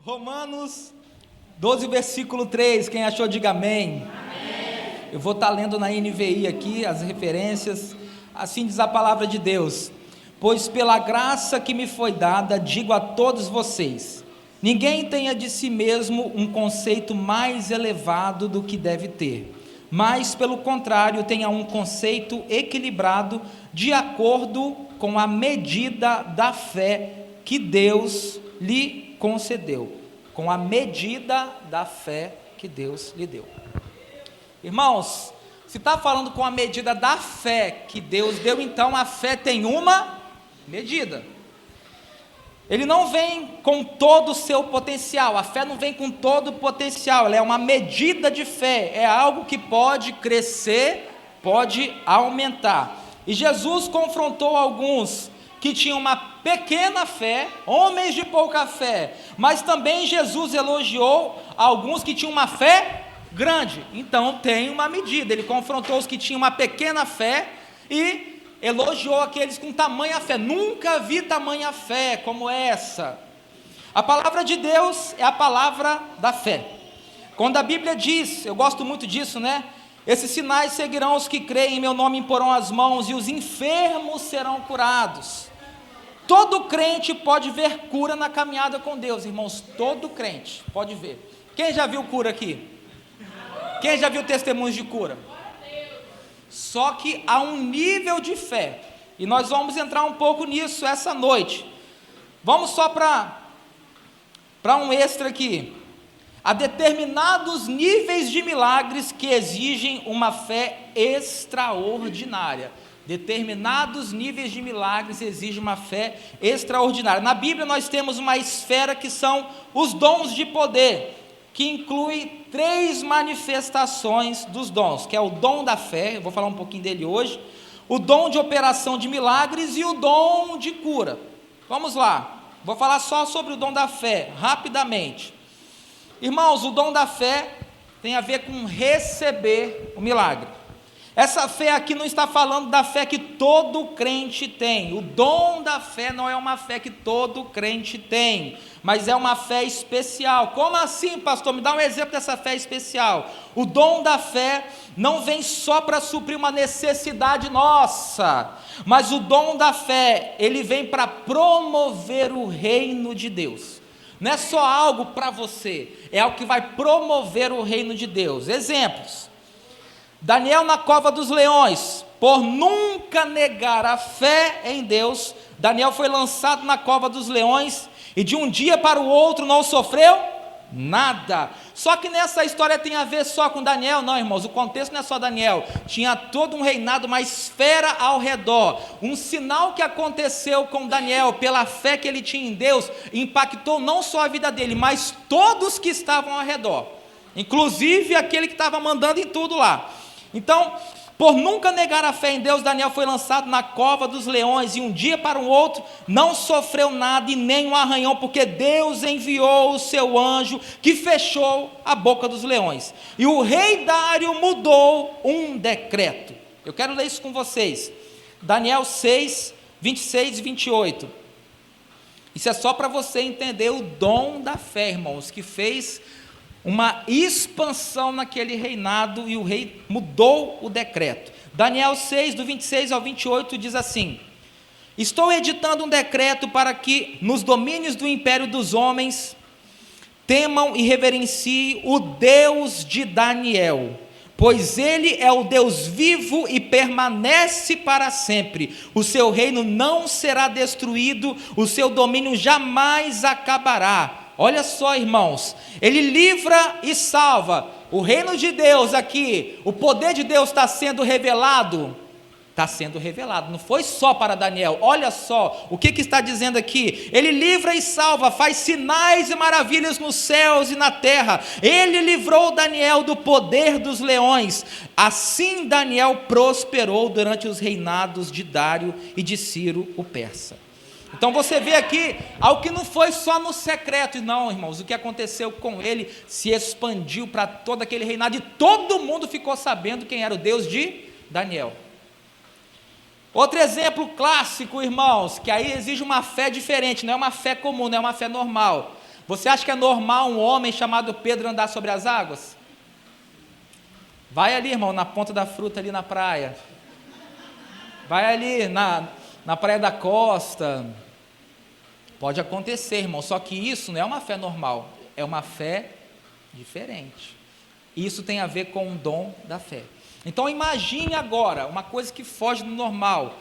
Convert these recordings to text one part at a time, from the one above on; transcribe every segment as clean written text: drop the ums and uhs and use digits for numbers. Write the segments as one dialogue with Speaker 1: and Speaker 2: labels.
Speaker 1: Romanos 12, versículo 3, quem achou diga amém. Amém. Eu vou estar lendo na NVI aqui as referências. Assim diz a palavra de Deus: pois pela graça que me foi dada, digo a todos vocês, ninguém tenha de si mesmo um conceito mais elevado do que deve ter, mas pelo contrário tenha um conceito equilibrado, de acordo com a medida da fé que Deus lhe concedeu, com a medida da fé que Deus lhe deu. Irmãos, se está falando com a medida da fé que Deus deu, então a fé tem uma medida. Ele não vem com todo o seu potencial, a fé não vem com todo o potencial, ela é uma medida de fé, é algo que pode crescer, pode aumentar. E Jesus confrontou alguns que tinham uma pequena fé, homens de pouca fé, mas também Jesus elogiou alguns que tinham uma fé grande. Então tem uma medida, ele confrontou os que tinham uma pequena fé e elogiou aqueles com tamanha fé. Nunca vi tamanha fé como essa. A palavra de Deus é a palavra da fé. Quando a Bíblia diz, eu gosto muito disso, né? Esses sinais seguirão os que creem, em meu nome imporão as mãos e os enfermos serão curados. Todo crente pode ver cura na caminhada com Deus, irmãos, todo crente pode ver. Quem já viu cura aqui? Quem já viu testemunhos de cura? Só que há um nível de fé, e nós vamos entrar um pouco nisso essa noite. Vamos só para um extra aqui. Há determinados níveis de milagres que exigem uma fé extraordinária. Determinados níveis de milagres exigem uma fé extraordinária. Na Bíblia nós temos uma esfera que são os dons de poder, que inclui 3 manifestações dos dons, que é o dom da fé, eu vou falar um pouquinho dele hoje, o dom de operação de milagres e o dom de cura. Vamos lá, vou falar só sobre o dom da fé, rapidamente. Irmãos, o dom da fé tem a ver com receber o milagre. Essa fé aqui não está falando da fé que todo crente tem. O dom da fé não é uma fé que todo crente tem, mas é uma fé especial. Como assim, pastor? Me dá um exemplo dessa fé especial. O dom da fé não vem só para suprir uma necessidade nossa, mas o dom da fé, ele vem para promover o reino de Deus. Não é só algo para você, é algo que vai promover o reino de Deus. Exemplos: Daniel na cova dos leões, por nunca negar a fé em Deus, Daniel foi lançado na cova dos leões, e de um dia para o outro não sofreu nada. Só que nessa história tem a ver só com Daniel? Não, irmãos, o contexto não é só Daniel, tinha todo um reinado, uma esfera ao redor. Um sinal que aconteceu com Daniel, pela fé que ele tinha em Deus, impactou não só a vida dele, mas todos que estavam ao redor, inclusive aquele que estava mandando em tudo lá. Então, por nunca negar a fé em Deus, Daniel foi lançado na cova dos leões, e um dia para o outro não sofreu nada e nem um arranhão, porque Deus enviou o seu anjo que fechou a boca dos leões. E o rei Dário mudou um decreto. Eu quero ler isso com vocês. Daniel 6, 26 e 28. Isso é só para você entender o dom da fé, irmãos, que fez uma expansão naquele reinado, e o rei mudou o decreto. Daniel 6, do 26 ao 28, diz assim: estou editando um decreto para que nos domínios do império dos homens temam e reverenciem o Deus de Daniel, pois ele é o Deus vivo e permanece para sempre. O seu reino não será destruído, o seu domínio jamais acabará. Olha só, irmãos, ele livra e salva. O reino de Deus aqui, o poder de Deus está sendo revelado. Está sendo revelado, não foi só para Daniel. Olha só, o que está dizendo aqui? Ele livra e salva, faz sinais e maravilhas nos céus e na terra. Ele livrou Daniel do poder dos leões. Assim Daniel prosperou durante os reinados de Dário e de Ciro o persa. Então você vê aqui algo que não foi só no secreto, não, irmãos, o que aconteceu com ele se expandiu para todo aquele reinado, e todo mundo ficou sabendo quem era o Deus de Daniel. Outro exemplo clássico, irmãos, que aí exige uma fé diferente, não é uma fé comum, não é uma fé normal. Você acha que é normal um homem chamado Pedro andar sobre as águas? Vai ali, irmão, na ponta da fruta ali na praia. Vai ali na praia da costa. Pode acontecer, irmão, só que isso não é uma fé normal, é uma fé diferente. Isso tem a ver com o dom da fé. Então imagine agora, uma coisa que foge do normal.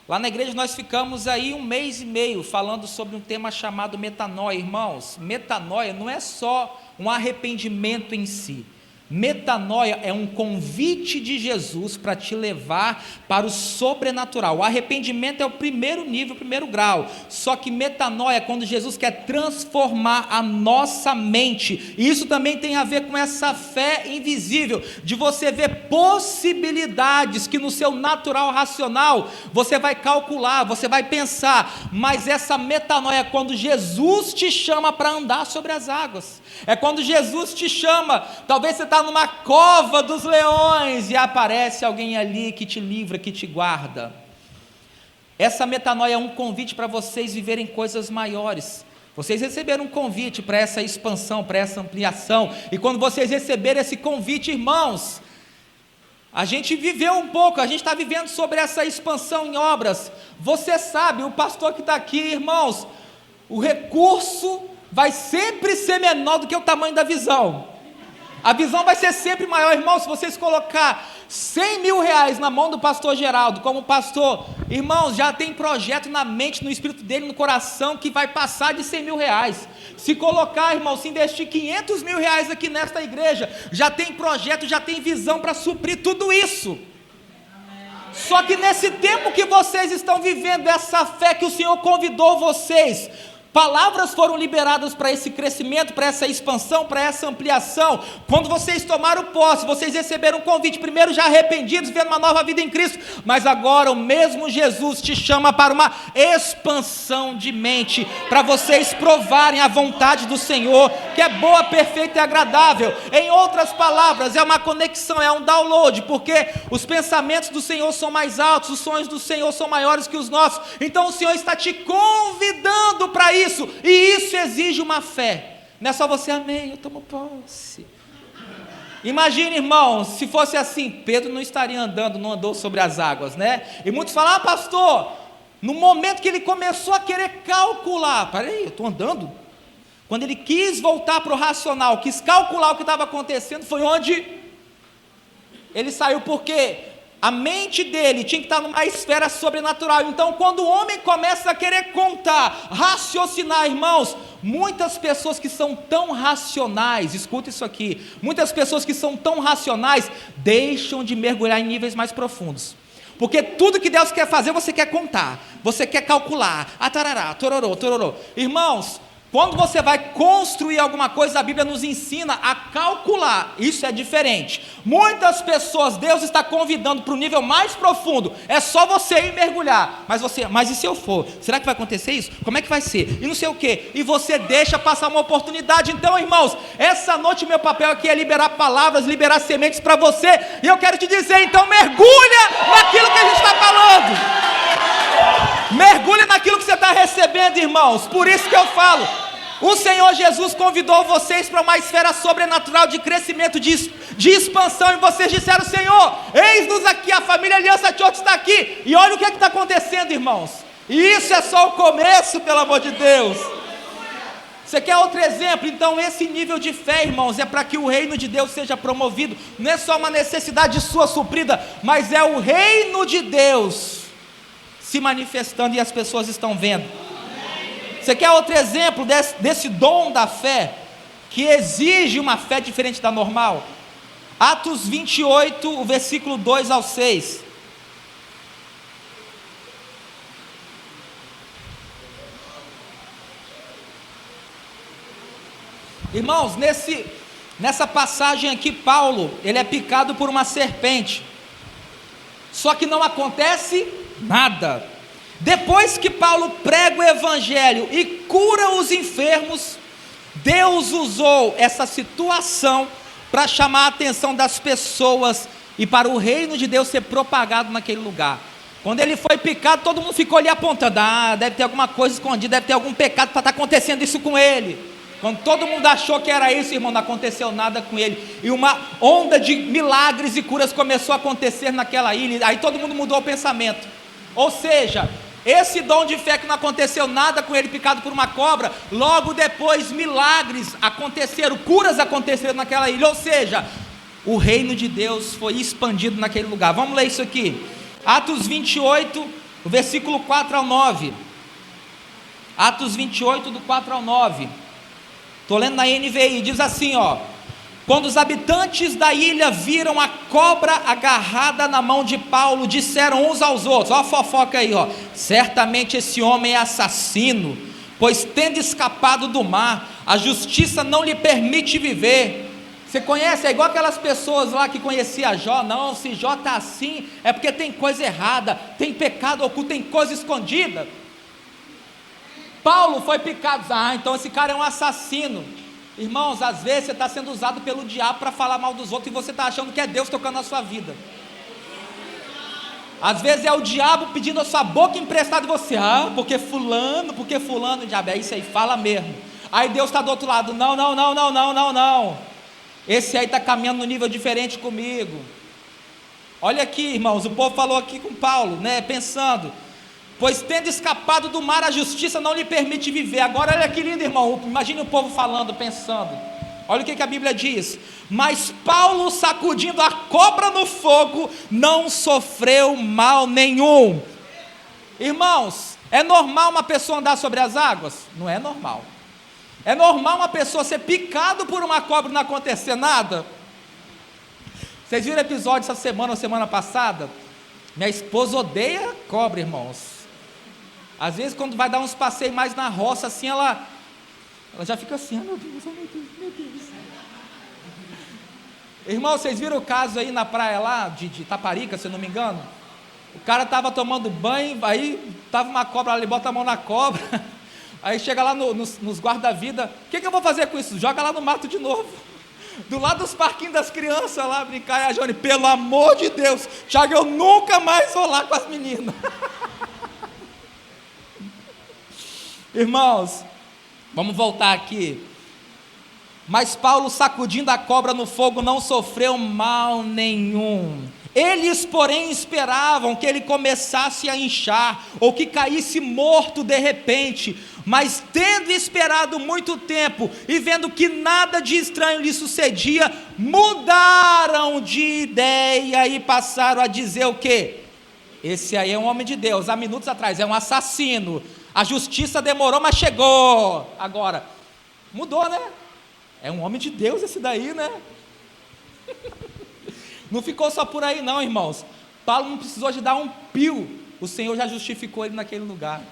Speaker 1: Lá na igreja nós ficamos aí 1 mês e meio falando sobre um tema chamado metanoia. Irmãos, metanoia não é só um arrependimento em si. Metanoia é um convite de Jesus para te levar para o sobrenatural. O arrependimento é o primeiro nível, o primeiro grau. Só que metanoia é quando Jesus quer transformar a nossa mente. E isso também tem a ver com essa fé invisível, de você ver possibilidades que no seu natural racional você vai calcular, você vai pensar. Mas essa metanoia é quando Jesus te chama para andar sobre as águas. É quando Jesus te chama. Talvez você está numa cova dos leões e aparece alguém ali que te livra, que te guarda. Essa metanoia é um convite para vocês viverem coisas maiores. Vocês receberam um convite para essa expansão, para essa ampliação, e quando vocês receberem esse convite, irmãos, a gente viveu um pouco, a gente está vivendo sobre essa expansão em obras. Você sabe, o pastor que está aqui, irmãos, o recurso vai sempre ser menor do que o tamanho da visão. A visão vai ser sempre maior, irmão. Se vocês colocar 100 mil reais na mão do pastor Geraldo, como pastor, irmãos, já tem projeto na mente, no espírito dele, no coração, que vai passar de 100 mil reais. Se colocar, irmão, se investir 500 mil reais aqui nesta igreja, já tem projeto, já tem visão para suprir tudo isso. Só que nesse tempo que vocês estão vivendo, essa fé que o Senhor convidou vocês, palavras foram liberadas para esse crescimento, para essa expansão, para essa ampliação. Quando vocês tomaram posse, vocês receberam um convite, primeiro já arrependidos, vivendo uma nova vida em Cristo, mas agora o mesmo Jesus te chama para uma expansão de mente, para vocês provarem a vontade do Senhor, que é boa, perfeita e agradável. Em outras palavras, é uma conexão, é um download, porque os pensamentos do Senhor são mais altos, os sonhos do Senhor são maiores que os nossos. Então o Senhor está te convidando para isso. E isso exige uma fé. Não é só você, amém, eu tomo posse. Imagine, irmão, se fosse assim, Pedro não estaria andando, não andou sobre as águas, né? E muitos falam, pastor, no momento que ele começou a querer calcular, peraí, eu estou andando. Quando ele quis voltar para o racional, quis calcular o que estava acontecendo, foi onde ele saiu, porque a mente dele tinha que estar numa esfera sobrenatural. Então, quando o homem começa a querer contar, raciocinar, irmãos, muitas pessoas que são tão racionais, escuta isso aqui, muitas pessoas que são tão racionais, deixam de mergulhar em níveis mais profundos. Porque tudo que Deus quer fazer, você quer contar, você quer calcular, tarará, tororô, tororô. Irmãos, quando você vai construir alguma coisa, a Bíblia nos ensina a calcular. Isso é diferente. Muitas pessoas, Deus está convidando para o nível mais profundo. É só você ir mergulhar. Mas e se eu for? Será que vai acontecer isso? Como é que vai ser? E não sei o quê. E você deixa passar uma oportunidade. Então, irmãos, essa noite meu papel aqui é liberar palavras, liberar sementes para você. E eu quero te dizer, então mergulha naquilo que a gente está falando. Mergulhe naquilo que você está recebendo, irmãos. Por isso que eu falo, o Senhor Jesus convidou vocês para uma esfera sobrenatural de crescimento, de expansão, e vocês disseram, Senhor, eis-nos aqui, a família Aliança Church está aqui, e olha o que está acontecendo, irmãos. E isso é só o começo, pelo amor de Deus. Você quer outro exemplo? Então esse nível de fé, irmãos, é para que o reino de Deus seja promovido. Não é só uma necessidade sua suprida, mas é o reino de Deus se manifestando e as pessoas estão vendo. Você quer outro exemplo desse dom da fé, que exige uma fé diferente da normal? Atos 28, o versículo 2 ao 6. Irmãos, nessa passagem aqui, Paulo, ele é picado por uma serpente. Só que não acontece nada. Depois que Paulo prega o evangelho e cura os enfermos, Deus usou essa situação para chamar a atenção das pessoas e para o reino de Deus ser propagado naquele lugar. Quando ele foi picado, todo mundo ficou ali apontando, deve ter alguma coisa escondida, deve ter algum pecado para estar acontecendo isso com ele. Quando todo mundo achou que era isso, irmão, não aconteceu nada com ele. E uma onda de milagres e curas começou a acontecer naquela ilha. Aí todo mundo mudou o pensamento. Ou seja, esse dom de fé que não aconteceu nada com ele picado por uma cobra, logo depois milagres aconteceram, curas aconteceram naquela ilha. Ou seja, o reino de Deus foi expandido naquele lugar. Vamos ler isso aqui. Atos 28, versículo 4 ao 9. Atos 28, do 4 ao 9. Estou lendo na NVI, diz assim, ó: quando os habitantes da ilha viram a cobra agarrada na mão de Paulo, disseram uns aos outros, ó a fofoca aí, ó: certamente esse homem é assassino, pois tendo escapado do mar, a justiça não lhe permite viver. Você conhece, é igual aquelas pessoas lá que conheciam Jó. Não, se Jó está assim, é porque tem coisa errada, tem pecado oculto, tem coisa escondida. Paulo foi picado, então esse cara é um assassino. Irmãos, às vezes você está sendo usado pelo diabo para falar mal dos outros, e você está achando que é Deus tocando na sua vida. Às vezes é o diabo pedindo a sua boca emprestada, e você, porque fulano, diabo, é isso aí, fala mesmo. Aí Deus está do outro lado, não, esse aí está caminhando num nível diferente comigo. Olha aqui, irmãos, o povo falou aqui com Paulo, pensando: pois tendo escapado do mar, a justiça não lhe permite viver. Agora olha que lindo, irmão, imagine o povo falando, pensando. Olha o que a Bíblia diz: mas Paulo, sacudindo a cobra no fogo, não sofreu mal nenhum. Irmãos, é normal uma pessoa andar sobre as águas? Não é normal. É normal uma pessoa ser picado por uma cobra e não acontecer nada? Vocês viram o episódio essa semana ou semana passada? Minha esposa odeia cobra, irmãos. Às vezes quando vai dar uns passeios mais na roça, assim, ela já fica assim, meu Deus, meu Deus. Irmão, vocês viram o caso aí na praia lá, de Taparica, se eu não me engano? O cara estava tomando banho, aí estava uma cobra, ele bota a mão na cobra, aí chega lá nos guarda-vida, o que eu vou fazer com isso? Joga lá no mato de novo, do lado dos parquinhos das crianças lá, brincar. E a Johnny, pelo amor de Deus, Thiago, eu nunca mais vou lá com as meninas. Irmãos, vamos voltar aqui. Mas Paulo, sacudindo a cobra no fogo, não sofreu mal nenhum. Eles, porém, esperavam que ele começasse a inchar, ou que caísse morto de repente. Mas tendo esperado muito tempo, e vendo que nada de estranho lhe sucedia, mudaram de ideia e passaram a dizer o quê? Esse aí é um homem de Deus, há minutos atrás, é um assassino. A justiça demorou, mas chegou. Agora, mudou, né? É um homem de Deus esse daí, né? Não ficou só por aí não, irmãos. Paulo não precisou de dar um pio, o Senhor já justificou ele naquele lugar.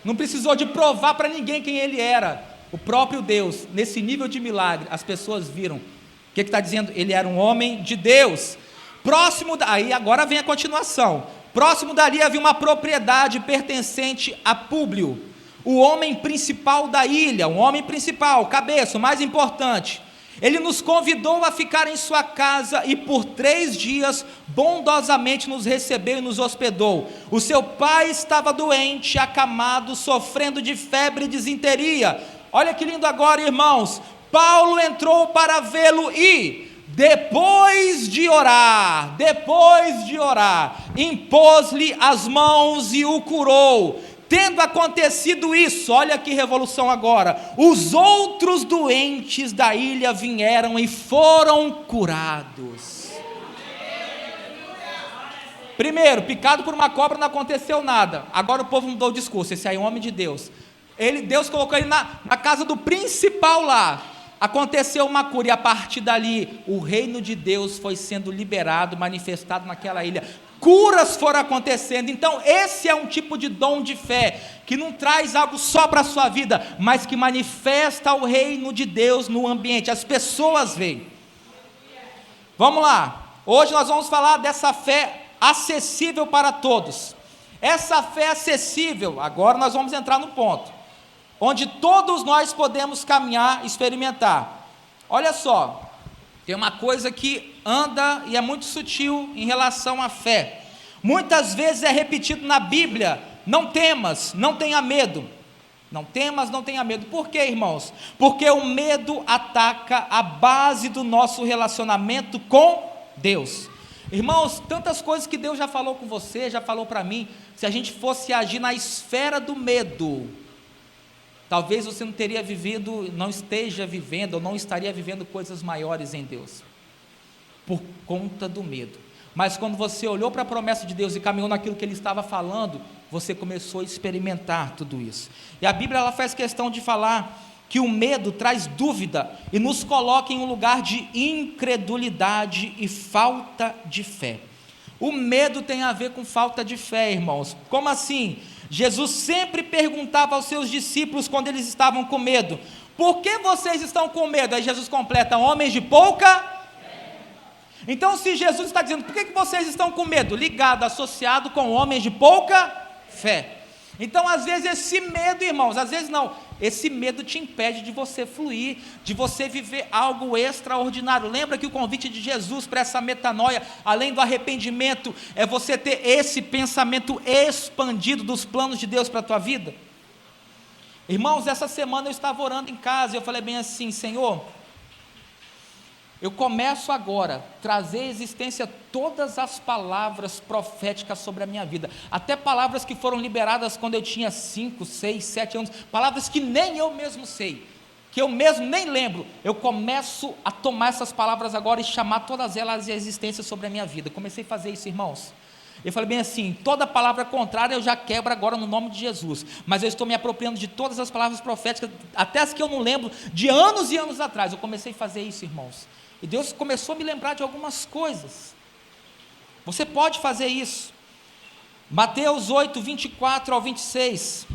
Speaker 1: Não precisou de provar para ninguém quem ele era. O próprio Deus, nesse nível de milagre, as pessoas viram. O que está dizendo? Ele era um homem de Deus. Aí agora vem a continuação. Próximo dali havia uma propriedade pertencente a Públio, o homem principal da ilha, um homem principal, cabeça, o mais importante. Ele nos convidou a ficar em sua casa e por 3 dias bondosamente nos recebeu e nos hospedou. O seu pai estava doente, acamado, sofrendo de febre e disenteria. Olha que lindo agora, irmãos. Paulo entrou para vê-lo e, depois de orar, impôs-lhe as mãos e o curou. Tendo acontecido isso, olha que revolução agora, os outros doentes da ilha vieram e foram curados. Primeiro, picado por uma cobra, não aconteceu nada. Agora o povo mudou o discurso, esse aí é um homem de Deus. Deus colocou ele na casa do principal lá. Aconteceu uma cura, e a partir dali, o reino de Deus foi sendo liberado, manifestado naquela ilha. Curas foram acontecendo. Então esse é um tipo de dom de fé, que não traz algo só para a sua vida, mas que manifesta o reino de Deus no ambiente, as pessoas veem. Vamos lá, hoje nós vamos falar dessa fé acessível para todos. Essa fé acessível, agora nós vamos entrar no ponto, onde todos nós podemos caminhar, experimentar. Olha só, tem uma coisa que anda e é muito sutil em relação à fé. Muitas vezes é repetido na Bíblia: não temas, não tenha medo. Não temas, não tenha medo. Por quê, irmãos? Porque o medo ataca a base do nosso relacionamento com Deus. Irmãos, tantas coisas que Deus já falou com você, já falou para mim. Se a gente fosse agir na esfera do medo, talvez você não teria vivido, não esteja vivendo, ou não estaria vivendo coisas maiores em Deus, por conta do medo. Mas quando você olhou para a promessa de Deus e caminhou naquilo que Ele estava falando, você começou a experimentar tudo isso. E a Bíblia, ela faz questão de falar que o medo traz dúvida e nos coloca em um lugar de incredulidade e falta de fé. O medo tem a ver com falta de fé, irmãos. Como assim? Jesus sempre perguntava aos seus discípulos quando eles estavam com medo: por que vocês estão com medo? Aí Jesus completa: homens de pouca fé. Então, se Jesus está dizendo, por que vocês estão com medo? Ligado, associado com homens de pouca fé. Então, às vezes esse medo, irmãos, às vezes não, esse medo te impede de você fluir, de você viver algo extraordinário. Lembra que o convite de Jesus para essa metanoia, além do arrependimento, é você ter esse pensamento expandido dos planos de Deus para a tua vida? Irmãos, essa semana eu estava orando em casa e eu falei bem assim: Senhor, eu começo agora a trazer à existência todas as palavras proféticas sobre a minha vida, até palavras que foram liberadas quando eu tinha 5, 6, 7 anos, palavras que nem eu mesmo sei, que eu mesmo nem lembro. Eu começo a tomar essas palavras agora e chamar todas elas à existência sobre a minha vida. Comecei a fazer isso, irmãos. Eu falei bem assim: toda palavra contrária eu já quebro agora no nome de Jesus, mas eu estou me apropriando de todas as palavras proféticas, até as que eu não lembro, de anos e anos atrás. Eu comecei a fazer isso, irmãos, e Deus começou a me lembrar de algumas coisas. Você pode fazer isso. Mateus 8, 24 ao 26.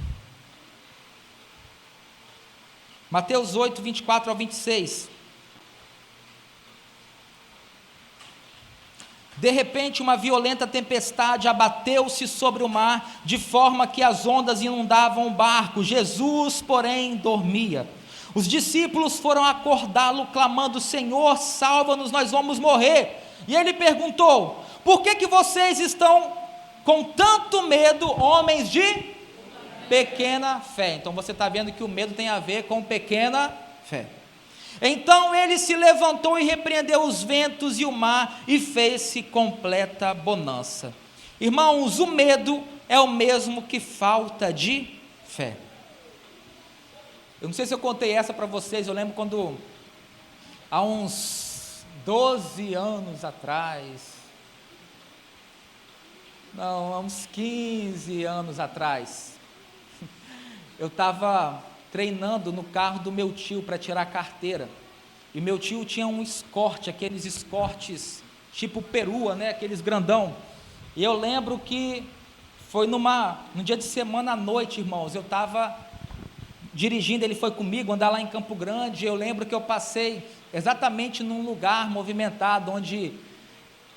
Speaker 1: Mateus 8, 24 ao 26. De repente, uma violenta tempestade abateu-se sobre o mar, de forma que as ondas inundavam o barco. Jesus, porém, dormia. Os discípulos foram acordá-lo, clamando: Senhor, salva-nos, nós vamos morrer. E ele perguntou: por que vocês estão com tanto medo, homens de pequena fé? Então você está vendo que o medo tem a ver com pequena fé. Então ele se levantou e repreendeu os ventos e o mar, e fez-se completa bonança. Irmãos, o medo é o mesmo que falta de fé. Eu não sei se eu contei essa para vocês. Eu lembro quando, há uns 12 anos atrás, não, há uns 15 anos atrás, eu estava treinando no carro do meu tio para tirar a carteira, e meu tio tinha um Escort, aqueles Escortes tipo perua, né, aqueles grandão, e eu lembro que foi num dia de semana à noite, irmãos, eu estava dirigindo, ele foi comigo andar lá em Campo Grande. Eu lembro que eu passei exatamente num lugar movimentado, onde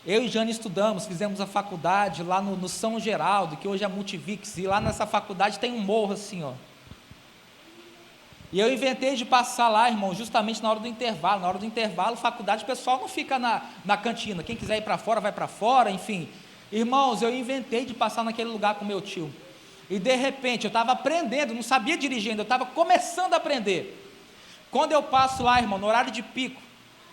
Speaker 1: eu e Jane estudamos, fizemos a faculdade lá no São Geraldo, que hoje é Multivix, e lá nessa faculdade tem um morro assim, ó. E eu inventei de passar lá, irmão, justamente na hora do intervalo. Na hora do intervalo, faculdade, o pessoal não fica na cantina, quem quiser ir para fora, vai para fora, enfim. Irmãos, eu inventei de passar naquele lugar com meu tio. E de repente, eu estava aprendendo, não sabia dirigir ainda, eu estava começando a aprender. Quando eu passo lá, irmão, no horário de pico,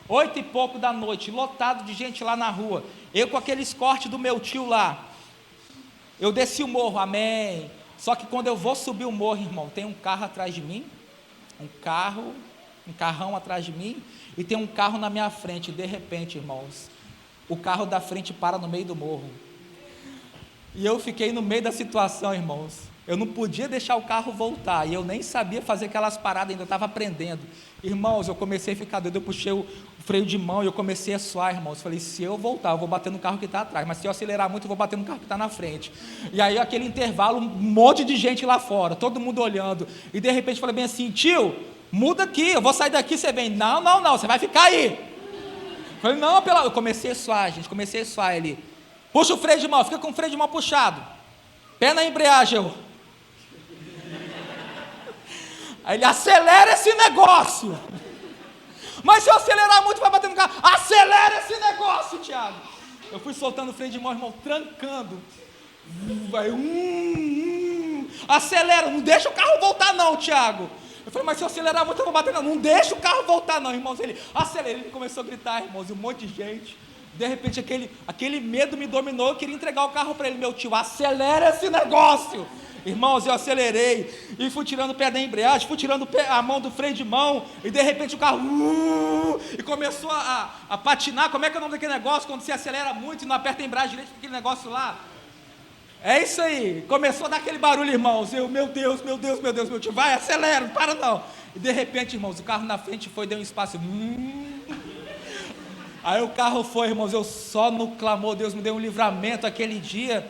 Speaker 1: 8 e pouco da noite, lotado de gente lá na rua, eu com aquele Escort do meu tio lá, eu desci o morro, amém. Só que quando eu vou subir o morro, irmão, tem um carro atrás de mim, um carrão atrás de mim, e tem um carro na minha frente. De repente, irmãos, o carro da frente para no meio do morro. E eu fiquei no meio da situação, irmãos. Eu não podia deixar o carro voltar, e eu nem sabia fazer aquelas paradas ainda, eu estava aprendendo. Irmãos, eu comecei a ficar doido, eu puxei o freio de mão e eu comecei a suar, irmãos. Falei: se eu voltar, eu vou bater no carro que está atrás, mas se eu acelerar muito, eu vou bater no carro que está na frente. E aí, aquele intervalo, um monte de gente lá fora, todo mundo olhando, e de repente falei bem assim: tio, muda aqui, eu vou sair daqui. Você vem: não, você vai ficar aí. Falei: não, eu comecei a suar, gente, ele: puxa o freio de mão, fica com o freio de mão puxado, pé na embreagem. Aí ele: acelera esse negócio. Mas se eu acelerar muito, vai bater no carro. Acelera esse negócio, Thiago. Eu fui soltando o freio de mão, irmão, trancando. Vai, acelera, não deixa o carro voltar não, Tiago. Eu falei, mas se eu acelerar muito eu vou bater, não deixa o carro voltar não, irmãos. Ele acelera, ele começou a gritar, irmãos, e um monte de gente. De repente aquele medo me dominou, eu queria entregar o carro para ele, meu tio, acelera esse negócio. Irmãos, eu acelerei e fui tirando o pé da embreagem, fui tirando a mão do freio de mão, e de repente o carro e começou a patinar. Como é que é o nome daquele negócio quando você acelera muito e não aperta a embreagem direito, aquele negócio lá? É isso aí, começou a dar aquele barulho, irmãos. Eu, meu Deus, meu tio, vai, acelera, não para não. E de repente, irmãos, o carro na frente deu um espaço. Aí o carro foi, irmãos, eu só no clamor, Deus me deu um livramento aquele dia.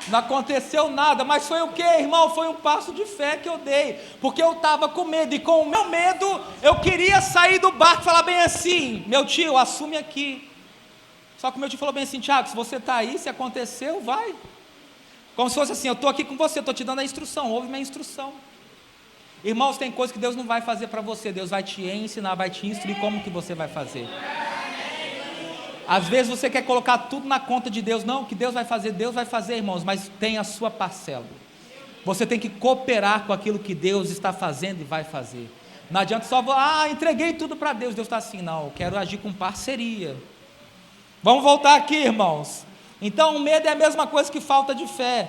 Speaker 1: Não aconteceu nada, mas foi o que, irmão? Foi um passo de fé que eu dei, porque eu estava com medo, e com o meu medo, eu queria sair do barco e falar bem assim, meu tio, assume aqui. Só que o meu tio falou bem assim, Tiago, se você está aí, se aconteceu, vai. Como se fosse assim, eu estou aqui com você, estou te dando a instrução, ouve minha instrução. Irmãos, tem coisas que Deus não vai fazer para você, Deus vai te ensinar, vai te instruir como que você vai fazer. Às vezes você quer colocar tudo na conta de Deus. Não, o que Deus vai fazer, irmãos, mas tem a sua parcela. Você tem que cooperar com aquilo que Deus está fazendo e vai fazer. Não adianta só, entreguei tudo para Deus. Deus está assim, não, eu quero agir com parceria. Vamos voltar aqui, irmãos. Então o medo é a mesma coisa que falta de fé.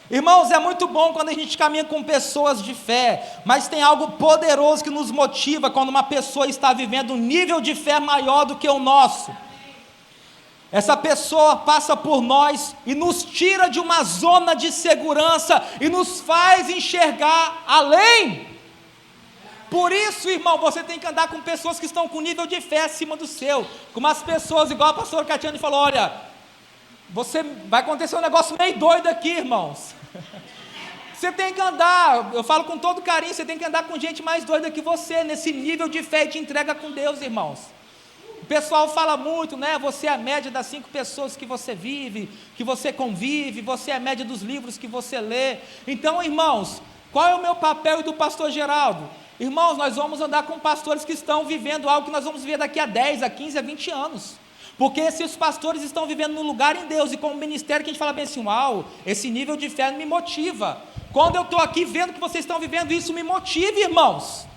Speaker 1: Irmãos, é muito bom quando a gente caminha com pessoas de fé, mas tem algo poderoso que nos motiva quando uma pessoa está vivendo um nível de fé maior do que o nosso. Essa pessoa passa por nós e nos tira de uma zona de segurança e nos faz enxergar além. Por isso, irmão, você tem que andar com pessoas que estão com nível de fé acima do seu, com umas pessoas igual a pastora Catiane falou, olha, vai acontecer um negócio meio doido aqui, irmãos. Você tem que andar, eu falo com todo carinho, você tem que andar com gente mais doida que você, nesse nível de fé e de entrega com Deus, irmãos. O pessoal fala muito, né? Você é a média das 5 pessoas que você vive, que você convive, você é a média dos livros que você lê. Então, irmãos, qual é o meu papel e do pastor Geraldo? Irmãos, nós vamos andar com pastores que estão vivendo algo que nós vamos ver daqui a 10, a 15, a 20 anos. Porque esses pastores estão vivendo num lugar em Deus, e com o ministério que a gente fala bem assim, uau, esse nível de fé me motiva. Quando eu estou aqui vendo que vocês estão vivendo, isso me motiva, irmãos.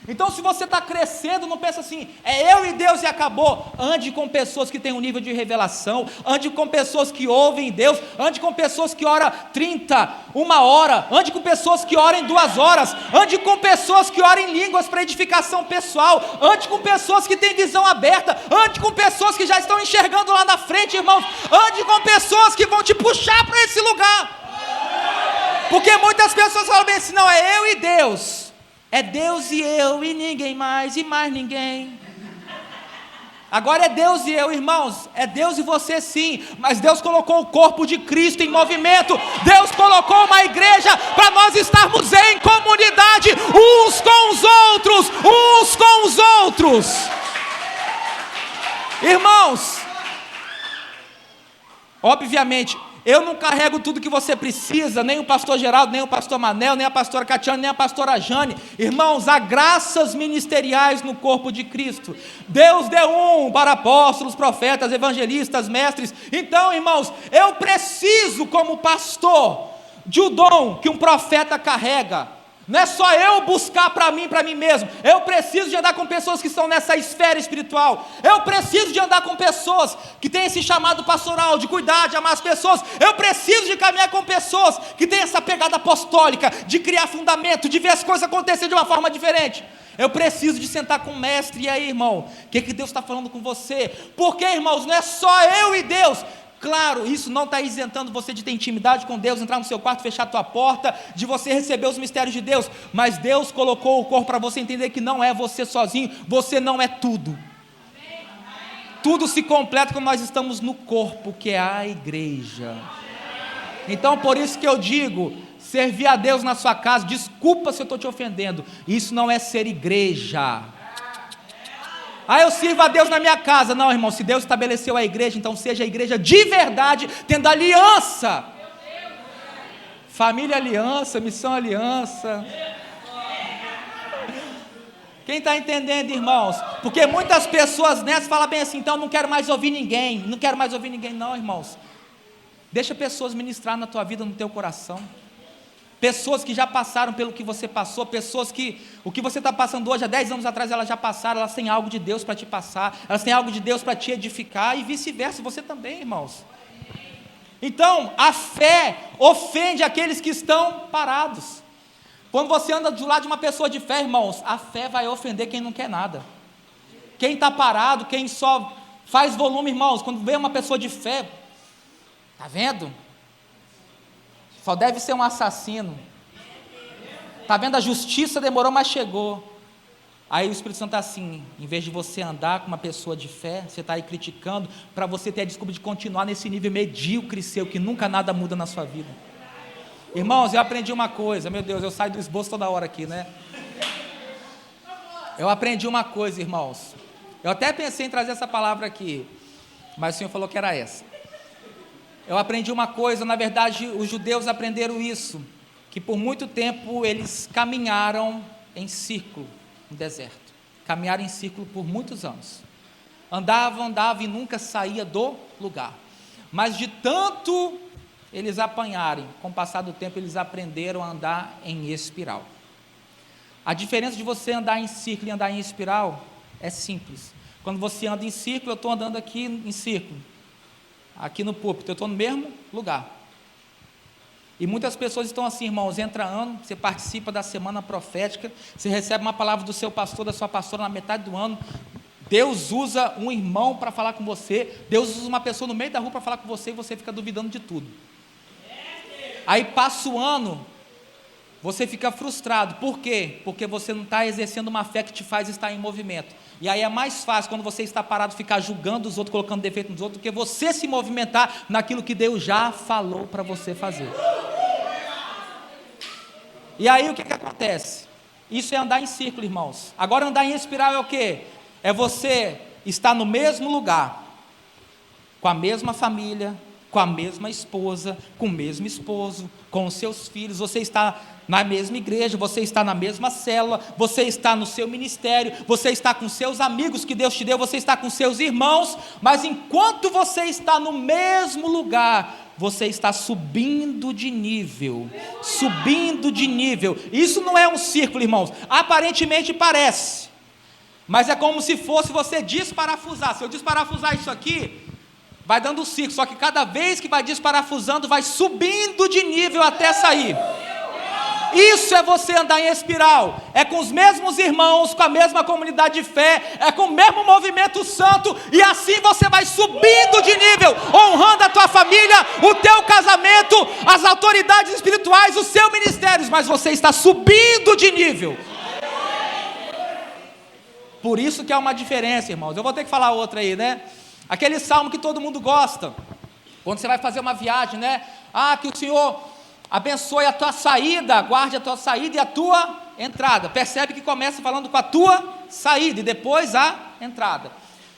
Speaker 1: Então, se você está crescendo, não pensa assim, é eu e Deus e acabou. Ande com pessoas que têm um nível de revelação, ande com pessoas que ouvem Deus, ande com pessoas que oram 30, 1 hora, ande com pessoas que oram 2 horas, ande com pessoas que oram em línguas para edificação pessoal, ande com pessoas que têm visão aberta, ande com pessoas que já estão enxergando lá na frente, irmãos, ande com pessoas que vão te puxar para esse lugar. Porque muitas pessoas falam bem assim, não, é eu e Deus. É Deus e eu, e ninguém mais, e mais ninguém. Agora é Deus e eu, irmãos, é Deus e você sim, mas Deus colocou o corpo de Cristo em movimento, Deus colocou uma igreja para nós estarmos em comunidade, uns com os outros. Irmãos, obviamente, eu não carrego tudo que você precisa, nem o pastor Geraldo, nem o pastor Manel, nem a pastora Catiane, nem a pastora Jane. Irmãos, há graças ministeriais no corpo de Cristo. Deus deu para apóstolos, profetas, evangelistas, mestres. Então, irmãos, eu preciso como pastor de um dom que um profeta carrega. Não é só eu buscar para mim mesmo. Eu preciso de andar com pessoas que estão nessa esfera espiritual. Eu preciso de andar com pessoas que têm esse chamado pastoral, de cuidar, de amar as pessoas. Eu preciso de caminhar com pessoas que têm essa pegada apostólica, de criar fundamento, de ver as coisas acontecer de uma forma diferente. Eu preciso de sentar com o mestre. E aí, irmão, o que Deus está falando com você? Porque, irmãos, não é só eu e Deus. Claro, isso não está isentando você de ter intimidade com Deus, entrar no seu quarto, fechar a tua porta, de você receber os mistérios de Deus, mas Deus colocou o corpo para você entender que não é você sozinho, você não é tudo. Tudo se completa quando nós estamos no corpo, que é a igreja. Então, por isso que eu digo, servir a Deus na sua casa, desculpa se eu estou te ofendendo, isso não é ser igreja. Eu sirvo a Deus na minha casa. Não, irmão, se Deus estabeleceu a igreja, então seja a igreja de verdade, tendo aliança. Família aliança, missão aliança. Quem está entendendo, irmãos? Porque muitas pessoas nessas falam bem assim, então não quero mais ouvir ninguém. Não, irmãos. Deixa pessoas ministrar na tua vida, no teu coração. pessoas que já passaram pelo que você passou, pessoas que o que você está passando hoje, há 10 anos atrás elas já passaram, elas têm algo de Deus para te passar, elas têm algo de Deus para te edificar, e vice-versa, você também, irmãos. Então, a fé ofende aqueles que estão parados. Quando você anda do lado de uma pessoa de fé, irmãos, a fé vai ofender quem não quer nada. Quem está parado, quem só faz volume, irmãos, quando vê uma pessoa de fé, está vendo? Só deve ser um assassino. Está vendo? A justiça demorou, mas chegou. Aí o Espírito Santo está assim, em vez de você andar com uma pessoa de fé, você está aí criticando, para você ter a desculpa de continuar nesse nível medíocre seu, que nunca nada muda na sua vida. Irmãos, eu aprendi uma coisa, meu Deus, eu saio do esboço toda hora aqui, né? Eu aprendi uma coisa, irmãos. Eu até pensei em trazer essa palavra aqui, mas o Senhor falou que era essa. Eu aprendi uma coisa, na verdade, os judeus aprenderam isso, que por muito tempo eles caminharam em círculo no deserto. Caminharam em círculo por muitos anos. Andavam e nunca saía do lugar. Mas de tanto eles apanharem, com o passar do tempo eles aprenderam a andar em espiral. A diferença de você andar em círculo e andar em espiral é simples. Quando você anda em círculo, eu estou andando aqui em círculo. Aqui no púlpito, eu estou no mesmo lugar. E muitas pessoas estão assim, irmãos, entra ano, você participa da semana profética, você recebe uma palavra do seu pastor, da sua pastora na metade do ano, Deus usa um irmão para falar com você, Deus usa uma pessoa no meio da rua para falar com você, e você fica duvidando de tudo. Aí passa o ano, você fica frustrado. Por quê? Porque você não está exercendo uma fé que te faz estar em movimento. E aí é mais fácil, quando você está parado, ficar julgando os outros, colocando defeito nos outros, do que você se movimentar naquilo que Deus já falou para você fazer. E aí o que acontece? Isso é andar em círculo, irmãos. Agora andar em espiral é o quê? É você estar no mesmo lugar, com a mesma família, com a mesma esposa, com o mesmo esposo, com os seus filhos, você está na mesma igreja, você está na mesma célula, você está no seu ministério, você está com seus amigos que Deus te deu, você está com seus irmãos, mas enquanto você está no mesmo lugar, você está subindo de nível, isso não é um círculo, irmãos, aparentemente parece, mas é como se fosse você desparafusar. Se eu desparafusar isso aqui, vai dando ciclo, só que cada vez que vai desparafusando, vai subindo de nível até sair. Isso é você andar em espiral, é com os mesmos irmãos, com a mesma comunidade de fé, é com o mesmo movimento santo, e assim você vai subindo de nível, honrando a tua família, o teu casamento, as autoridades espirituais, os seus ministérios, mas você está subindo de nível. Por isso que há uma diferença, irmãos. Eu vou ter que falar outra aí, né? Aquele salmo que todo mundo gosta, quando você vai fazer uma viagem, né? Que o Senhor abençoe a tua saída, guarde a tua saída e a tua entrada. Percebe que começa falando com a tua saída e depois a entrada.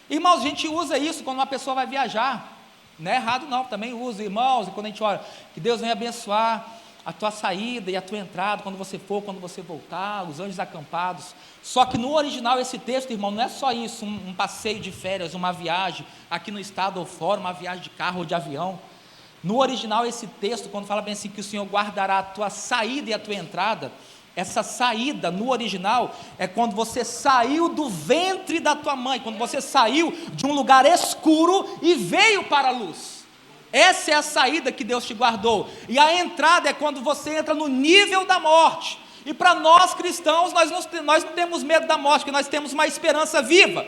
Speaker 1: Irmãos, a gente usa isso quando uma pessoa vai viajar. Não é errado não, também usa, irmãos, e quando a gente ora, que Deus venha abençoar a tua saída e a tua entrada, quando você for, quando você voltar, os anjos acampados. Só que no original esse texto, irmão, não é só isso, um passeio de férias, uma viagem aqui no estado ou fora, uma viagem de carro ou de avião. No original esse texto, quando fala bem assim, que o Senhor guardará a tua saída e a tua entrada, essa saída no original é quando você saiu do ventre da tua mãe, quando você saiu de um lugar escuro e veio para a luz. Essa é a saída que Deus te guardou. E a entrada é quando você entra no nível da morte. E para nós cristãos, nós não temos medo da morte, porque nós temos uma esperança viva.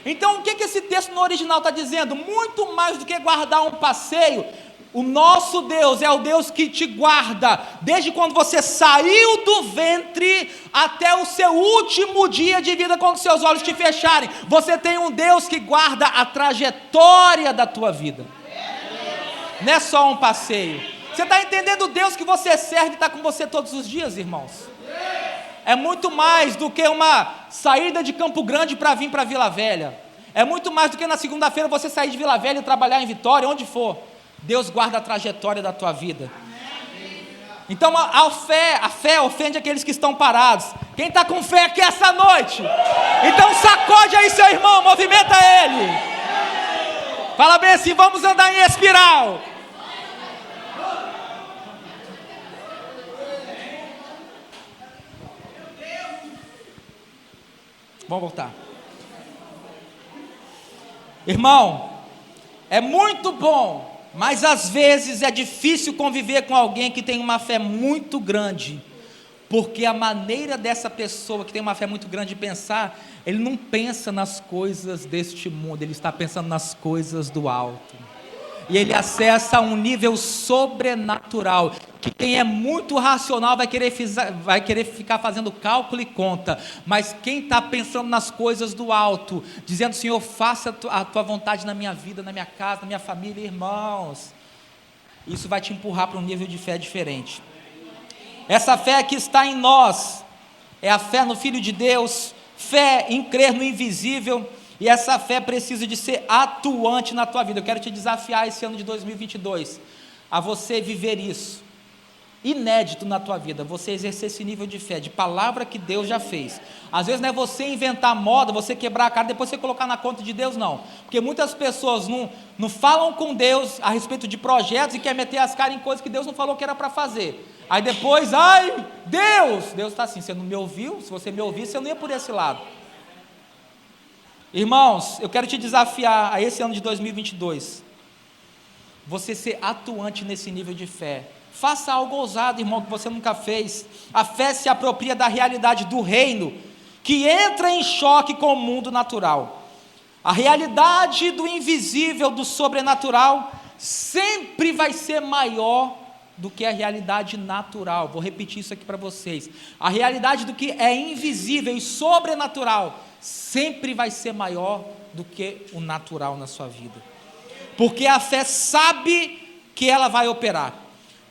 Speaker 1: Então o que esse texto no original está dizendo? Muito mais do que guardar um passeio, o nosso Deus é o Deus que te guarda, desde quando você saiu do ventre até o seu último dia de vida, quando seus olhos te fecharem. Você tem um Deus que guarda a trajetória da tua vida. Não é só um passeio. Você está entendendo? O Deus que você serve está com você todos os dias, irmãos. É muito mais do que uma saída de Campo Grande para vir para Vila Velha. É muito mais do que na segunda-feira você sair de Vila Velha e trabalhar em Vitória, onde for. Deus guarda a trajetória da tua vida. Então a fé ofende aqueles que estão parados. Quem está com fé aqui essa noite? Então sacode aí seu irmão, movimenta ele. Fala bem assim, vamos andar em espiral. Vamos voltar. Irmão, é muito bom, mas às vezes é difícil conviver com alguém que tem uma fé muito grande, porque a maneira dessa pessoa que tem uma fé muito grande de pensar, ele não pensa nas coisas deste mundo, ele está pensando nas coisas do alto, e ele acessa um nível sobrenatural, que quem é muito racional vai querer ficar fazendo cálculo e conta, mas quem está pensando nas coisas do alto, dizendo: Senhor, faça a tua vontade na minha vida, na minha casa, na minha família, irmãos, isso vai te empurrar para um nível de fé diferente. Essa fé que está em nós, é a fé no Filho de Deus, fé em crer no invisível, e essa fé precisa de ser atuante na tua vida. Eu quero te desafiar esse ano de 2022, a você viver isso, inédito na tua vida, você exercer esse nível de fé, de palavra que Deus já fez. Às vezes não é você inventar moda, você quebrar a cara, depois você colocar na conta de Deus, não, porque muitas pessoas não falam com Deus a respeito de projetos e quer meter as caras em coisas que Deus não falou que era para fazer, aí depois, ai, Deus está assim: você não me ouviu? Se você me ouvisse, eu não ia por esse lado. Irmãos, eu quero te desafiar a esse ano de 2022, você ser atuante nesse nível de fé. Faça algo ousado, irmão, que você nunca fez. A fé se apropria da realidade do reino, que entra em choque com o mundo natural. A realidade do invisível, do sobrenatural, sempre vai ser maior do que a realidade natural. Vou repetir isso aqui para vocês. A realidade do que é invisível e sobrenatural sempre vai ser maior do que o natural na sua vida, porque a fé sabe que ela vai operar.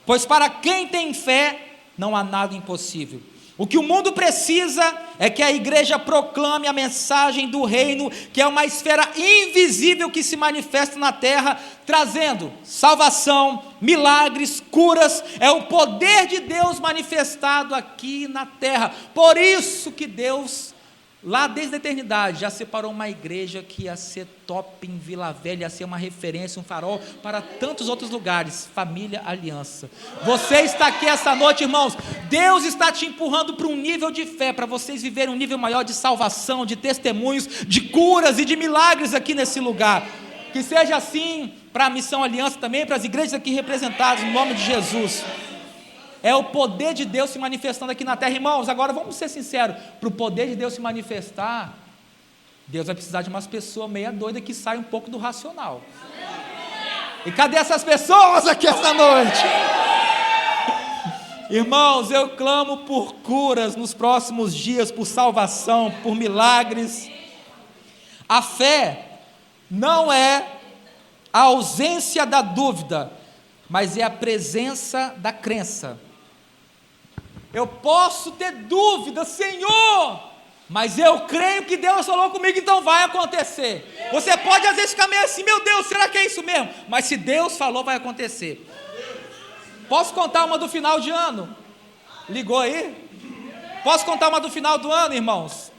Speaker 1: Pois para quem tem fé, não há nada impossível. O que o mundo precisa é que a igreja proclame a mensagem do reino, que é uma esfera invisível que se manifesta na terra, trazendo salvação, milagres, curas. É o poder de Deus manifestado aqui na terra. Por isso que Deus, lá desde a eternidade, já separou uma igreja que ia ser top em Vila Velha, ia ser uma referência, um farol para tantos outros lugares. Família Aliança. Você está aqui essa noite, irmãos. Deus está te empurrando para um nível de fé, para vocês viverem um nível maior de salvação, de testemunhos, de curas e de milagres aqui nesse lugar. Que seja assim para a Missão Aliança também, para as igrejas aqui representadas, no nome de Jesus. É o poder de Deus se manifestando aqui na terra, irmãos. Agora vamos ser sinceros, para o poder de Deus se manifestar, Deus vai precisar de umas pessoas meia doidas que saiam um pouco do racional. E cadê essas pessoas aqui essa noite? Irmãos, eu clamo por curas nos próximos dias, por salvação, por milagres. A fé não é a ausência da dúvida, mas é a presença da crença. Eu posso ter dúvida, Senhor, mas eu creio que Deus falou comigo, então vai acontecer. Você pode às vezes ficar meio assim: meu Deus, será que é isso mesmo? Mas se Deus falou, vai acontecer. Posso contar uma do final de ano? Ligou aí? Posso contar uma do final do ano, irmãos?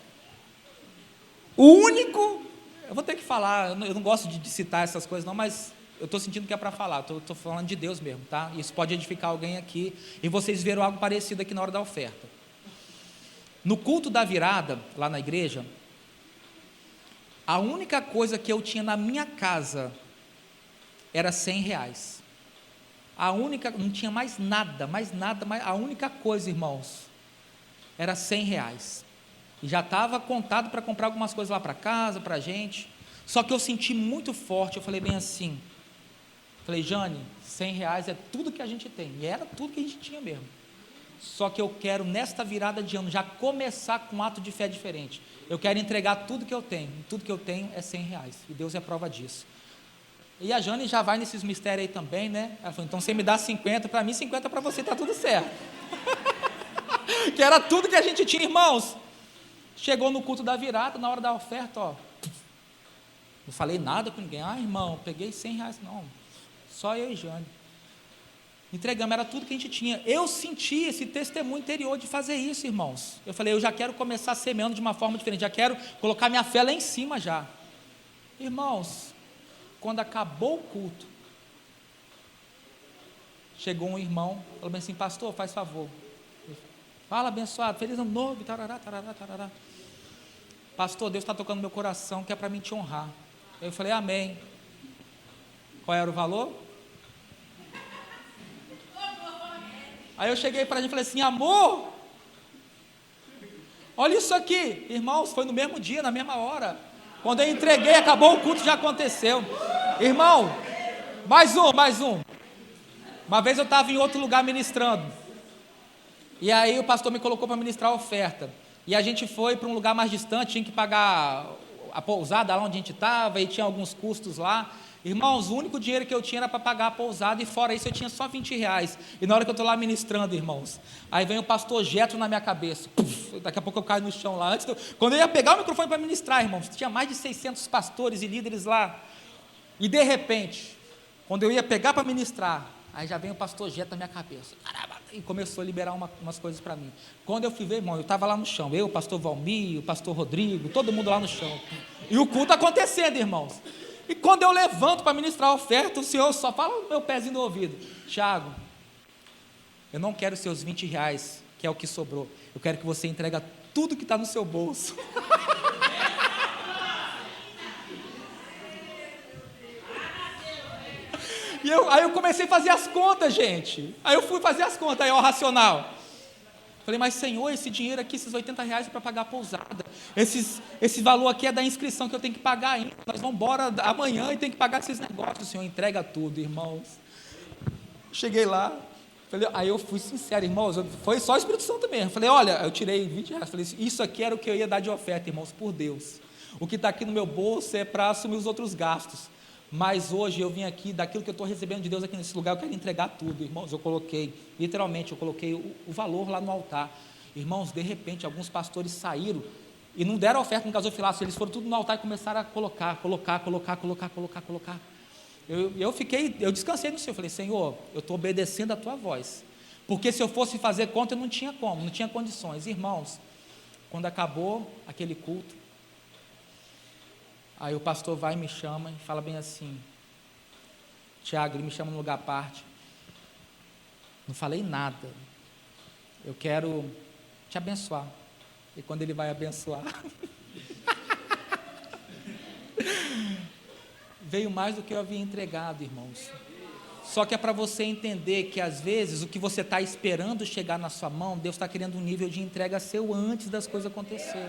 Speaker 1: O único, eu vou ter que falar, eu não gosto de citar essas coisas não, mas eu estou sentindo que é para falar, estou falando de Deus mesmo, tá? Isso pode edificar alguém aqui, e vocês viram algo parecido aqui na hora da oferta. No culto da virada, lá na igreja, a única coisa que eu tinha na minha casa era R$100. Não tinha mais nada, a única coisa, irmãos, era R$100. E já estava contado para comprar algumas coisas lá para casa, para a gente. Só que eu senti muito forte, eu falei bem assim, Jane, R$100 é tudo que a gente tem, e era tudo que a gente tinha mesmo. Só que eu quero, nesta virada de ano, já começar com um ato de fé diferente. Eu quero entregar tudo que eu tenho, e tudo que eu tenho é R$100, e Deus é prova disso. E a Jane já vai nesses mistérios aí também, né? Ela falou: então você me dá 50, para mim 50 para você, está tudo certo. Que era tudo que a gente tinha, irmãos. Chegou no culto da virada, na hora da oferta, ó, não falei nada com ninguém. Irmão, peguei R$100, não, só eu e Jane. Entregamos, era tudo que a gente tinha. Eu senti esse testemunho interior de fazer isso, irmãos. Eu falei: eu já quero começar semeando de uma forma diferente, já quero colocar minha fé lá em cima já. Irmãos, quando acabou o culto, chegou um irmão, falou bem assim: pastor, faz favor, fala abençoado, feliz ano novo, tarará, tarará, tarará. pastor, Deus está tocando no meu coração, que é para mim te honrar. Eu falei, amém. Qual era o valor? Aí eu cheguei para ele e falei assim, amor, olha isso aqui. Irmãos, foi no mesmo dia, na mesma hora. Quando eu entreguei, acabou o culto, já aconteceu. Irmão, mais um. Uma vez eu estava em outro lugar ministrando. E aí o pastor me colocou para ministrar a oferta. E a gente foi para um lugar mais distante, tinha que pagar a pousada lá onde a gente estava, e tinha alguns custos lá. Irmãos, o único dinheiro que eu tinha era para pagar a pousada, e fora isso eu tinha só R$20. E na hora que eu estou lá ministrando, irmãos, aí vem o pastor Jetro na minha cabeça. Puf, daqui a pouco eu caio no chão lá. Quando eu ia pegar o microfone para ministrar, irmãos, tinha mais de 600 pastores e líderes lá. E de repente, quando eu ia pegar para ministrar, aí já vem o pastor Jetro na minha cabeça. E começou a liberar umas coisas para mim. Quando eu fui ver, irmão, eu estava lá no chão. Eu, o pastor Valmir, o pastor Rodrigo, todo mundo lá no chão. E o culto acontecendo, irmãos. E quando eu levanto para ministrar a oferta, o Senhor só fala no meu pezinho no ouvido. Tiago, eu não quero os seus R$20, que é o que sobrou. Eu quero que você entregue tudo que está no seu bolso. Aí eu comecei a fazer as contas, gente. Aí eu fui fazer as contas, aí ó, racional. Falei, mas Senhor, esse dinheiro aqui, esses R$80 é para pagar a pousada. Esse valor aqui é da inscrição que eu tenho que pagar ainda. Nós vamos embora amanhã e tem que pagar esses negócios. O Senhor entrega tudo, irmãos. Cheguei lá, falei, aí eu fui sincero, irmãos, foi só o Espírito Santo mesmo. Falei, olha, eu tirei R$20. Falei, isso aqui era o que eu ia dar de oferta, irmãos, por Deus. O que está aqui no meu bolso é para assumir os outros gastos. Mas hoje eu vim aqui, daquilo que eu estou recebendo de Deus aqui nesse lugar, eu quero entregar tudo, irmãos. Eu coloquei, literalmente, o valor lá no altar. Irmãos, de repente, alguns pastores saíram e não deram oferta no gasofilaço, eles foram tudo no altar e começaram a colocar. Eu descansei no Senhor, falei, Senhor, eu estou obedecendo a Tua voz, porque se eu fosse fazer conta, eu não tinha como, não tinha condições. Irmãos, quando acabou aquele culto, aí o pastor vai e me chama e fala bem assim, Tiago, ele me chama num lugar à parte, não falei nada, eu quero te abençoar. E quando ele vai abençoar, veio mais do que eu havia entregado, irmãos. Só que é para você entender que às vezes o que você está esperando chegar na sua mão, Deus está querendo um nível de entrega seu antes das coisas acontecerem.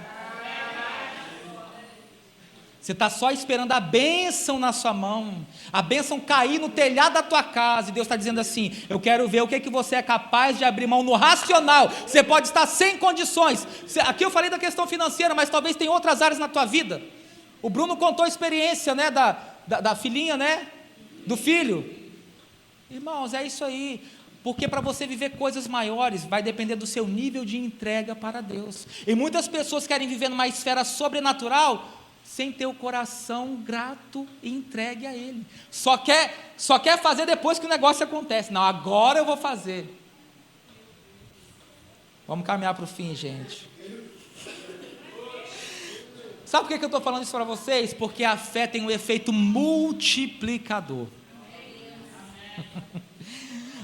Speaker 1: Você está só esperando a bênção na sua mão, a bênção cair no telhado da tua casa, e Deus está dizendo assim, eu quero ver o que você é capaz de abrir mão no racional. Você pode estar sem condições, aqui eu falei da questão financeira, mas talvez tem outras áreas na tua vida. O Bruno contou a experiência, né, da filhinha, né, do filho. Irmãos, é isso aí, porque para você viver coisas maiores, vai depender do seu nível de entrega para Deus. E muitas pessoas querem viver numa esfera sobrenatural, sem ter o coração grato e entregue a Ele. Só quer fazer depois que o negócio acontece. Não, agora eu vou fazer. Vamos caminhar para o fim, gente. Sabe por que eu estou falando isso para vocês? Porque a fé tem um efeito multiplicador.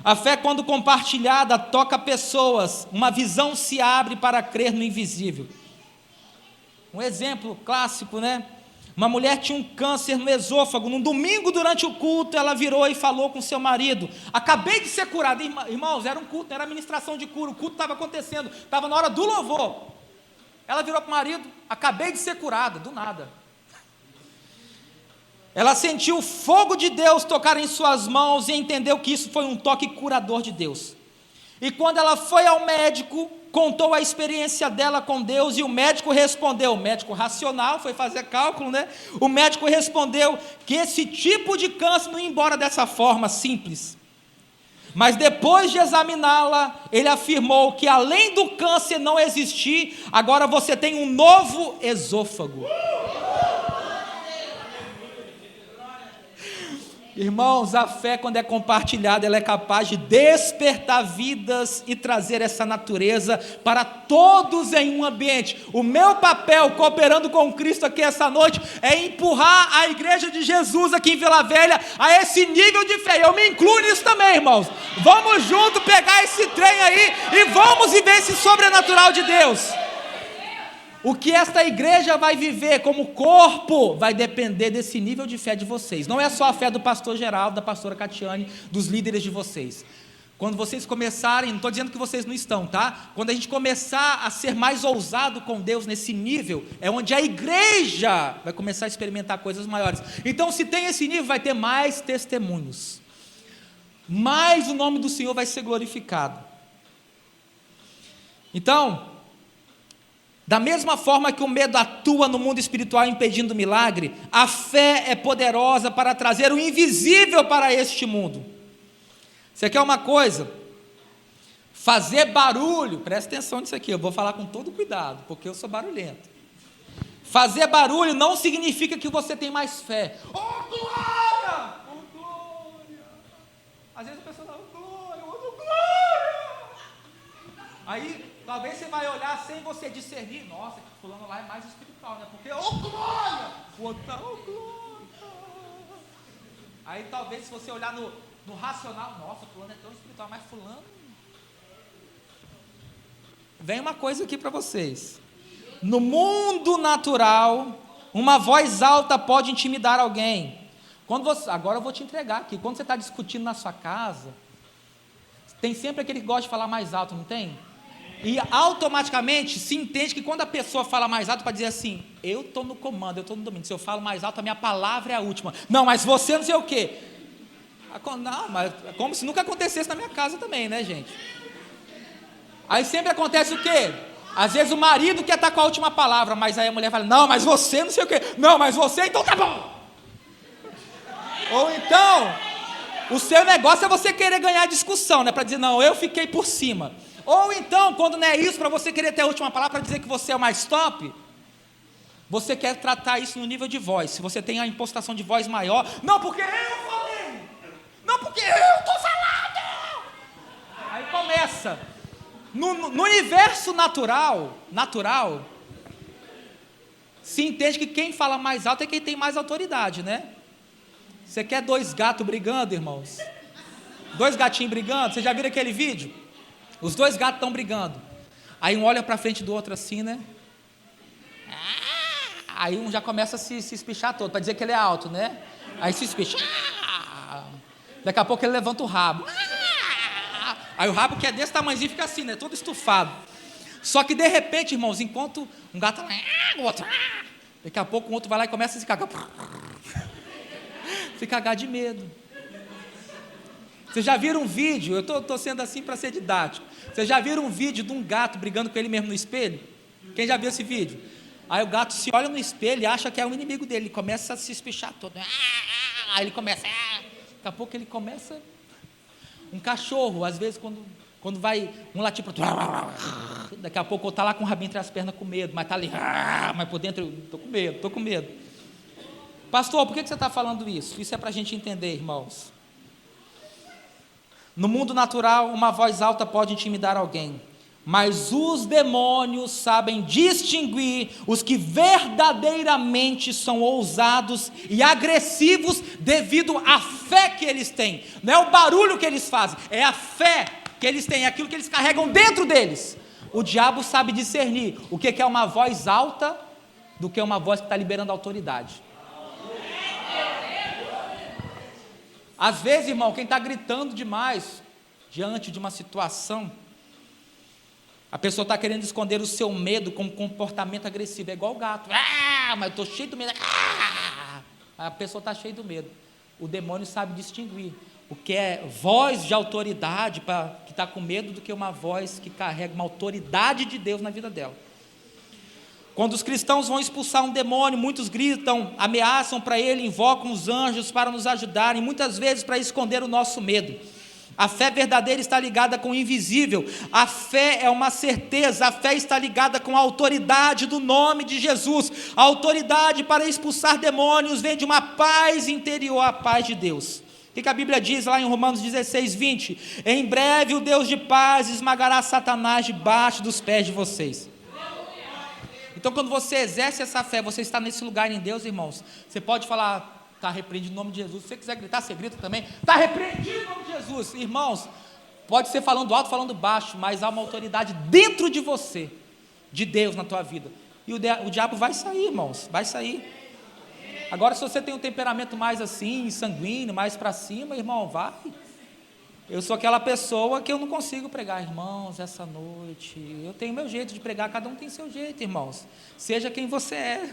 Speaker 1: A fé, quando compartilhada, toca pessoas. Uma visão se abre para crer no invisível. Um exemplo clássico, né? Uma mulher tinha um câncer no esôfago. Num domingo, durante o culto, ela virou e falou com seu marido, acabei de ser curada. Irmãos, era um culto, era ministração de cura, o culto estava acontecendo, estava na hora do louvor. Ela virou para o marido, acabei de ser curada, do nada. Ela sentiu o fogo de Deus tocar em suas mãos e entendeu que isso foi um toque curador de Deus. E quando ela foi ao médico, contou a experiência dela com Deus, e o médico respondeu, o médico racional, foi fazer cálculo, né? O médico respondeu que esse tipo de câncer não ia embora dessa forma simples. Mas depois de examiná-la, ele afirmou que além do câncer não existir, agora você tem um novo esôfago. Irmãos, a fé, quando é compartilhada, ela é capaz de despertar vidas e trazer essa natureza para todos em um ambiente. O meu papel, cooperando com Cristo aqui essa noite, é empurrar a igreja de Jesus aqui em Vila Velha a esse nível de fé. Eu me incluo nisso também, irmãos. Vamos junto pegar esse trem aí e vamos viver esse sobrenatural de Deus. O que esta igreja vai viver como corpo vai depender desse nível de fé de vocês. Não é só a fé do pastor Geraldo, da pastora Catiane, dos líderes de vocês. Quando vocês começarem, não estou dizendo que vocês não estão, tá? Quando a gente começar a ser mais ousado com Deus nesse nível, é onde a igreja vai começar a experimentar coisas maiores. Então, se tem esse nível, vai ter mais testemunhos. Mais o nome do Senhor vai ser glorificado. Então, da mesma forma que o medo atua no mundo espiritual impedindo o milagre, a fé é poderosa para trazer o invisível para este mundo. Você quer uma coisa? Fazer barulho, presta atenção nisso aqui, eu vou falar com todo cuidado, porque eu sou barulhento. Fazer barulho não significa que você tem mais fé. Oh, glória! Oh, glória! Às vezes a pessoa fala, oh, glória, oh, glória! Aí, talvez você vai olhar sem você discernir, nossa, que fulano lá é mais espiritual, né? Porque, oh, glória! O outro tá, oh, glória! Aí, talvez, se você olhar no racional, nossa, fulano é tão espiritual, mas fulano... Vem uma coisa aqui para vocês. No mundo natural, uma voz alta pode intimidar alguém. Agora eu vou te entregar aqui. Quando você está discutindo na sua casa, tem sempre aquele que gosta de falar mais alto, não tem? E automaticamente se entende que quando a pessoa fala mais alto, para dizer assim, eu estou no comando, eu estou no domínio, se eu falo mais alto, a minha palavra é a última. Não, mas você não sei o quê. Não, mas é como se nunca acontecesse na minha casa também, né, gente? Aí sempre acontece o quê? Às vezes o marido quer estar com a última palavra, mas aí a mulher fala, não, mas você não sei o quê. Não, mas você, então tá bom. Ou então, o seu negócio é você querer ganhar a discussão, né? Para dizer, não, eu fiquei por cima. Ou então, quando não é isso, para você querer ter a última palavra, para dizer que você é o mais top, você quer tratar isso no nível de voz. Se você tem a impostação de voz maior, não, porque eu falei. Não, porque eu estou falando. Aí começa. No universo natural, se entende que quem fala mais alto é quem tem mais autoridade, né? Você quer dois gatos brigando, irmãos? Dois gatinhos brigando? Você já viram aquele vídeo? Os dois gatos estão brigando. Aí um olha para frente do outro assim, né? Aí um já começa a se espichar todo, para dizer que ele é alto, né? Aí se espicha. Daqui a pouco ele levanta o rabo. Aí o rabo que é desse tamanhozinho fica assim, né? Todo estufado. Só que de repente, irmãos, enquanto um gato lá, o outro, daqui a pouco o outro vai lá e começa a se cagar. Se cagar de medo. Vocês já viram um vídeo? Eu estou sendo assim para ser didático. Vocês já viram um vídeo de um gato brigando com ele mesmo no espelho? Quem já viu esse vídeo? Aí o gato se olha no espelho e acha que é o inimigo dele. Ele começa a se espichar todo. Aí ele começa. Daqui a pouco ele começa. Um cachorro, às vezes, quando vai um latir para outro, daqui a pouco está lá com o rabinho entre as pernas com medo, mas está ali, mas por dentro, estou com medo. Pastor, por que você está falando isso? Isso é para a gente entender, irmãos. No mundo natural, uma voz alta pode intimidar alguém, mas os demônios sabem distinguir os que verdadeiramente são ousados e agressivos devido à fé que eles têm. Não é o barulho que eles fazem, é a fé que eles têm, é aquilo que eles carregam dentro deles. O diabo sabe discernir o que é uma voz alta do que uma voz que está liberando autoridade. Às vezes, irmão, quem está gritando demais diante de uma situação, a pessoa está querendo esconder o seu medo com um comportamento agressivo. É igual o gato. Mas eu estou cheio do medo. A pessoa está cheia do medo. O demônio sabe distinguir o que é voz de autoridade que está com medo do que uma voz que carrega uma autoridade de Deus na vida dela. Quando os cristãos vão expulsar um demônio, muitos gritam, ameaçam para ele, invocam os anjos para nos ajudarem, muitas vezes para esconder o nosso medo. A fé verdadeira está ligada com o invisível, a fé é uma certeza, a fé está ligada com a autoridade do nome de Jesus. A autoridade para expulsar demônios vem de uma paz interior, a paz de Deus. O que a Bíblia diz lá em Romanos 16, 20? Em breve o Deus de paz esmagará Satanás debaixo dos pés de vocês. Então quando você exerce essa fé, você está nesse lugar em Deus, irmãos, você pode falar, está repreendido em nome de Jesus. Se você quiser gritar, você grita também, está repreendido em nome de Jesus. Irmãos, pode ser falando alto, falando baixo, mas há uma autoridade dentro de você, de Deus na tua vida, e o diabo vai sair, irmãos, vai sair. Agora, se você tem um temperamento mais assim, sanguíneo, mais para cima, irmão, vai. Eu sou aquela pessoa que eu não consigo pregar, irmãos, essa noite. Eu tenho meu jeito de pregar, cada um tem seu jeito, irmãos. Seja quem você é.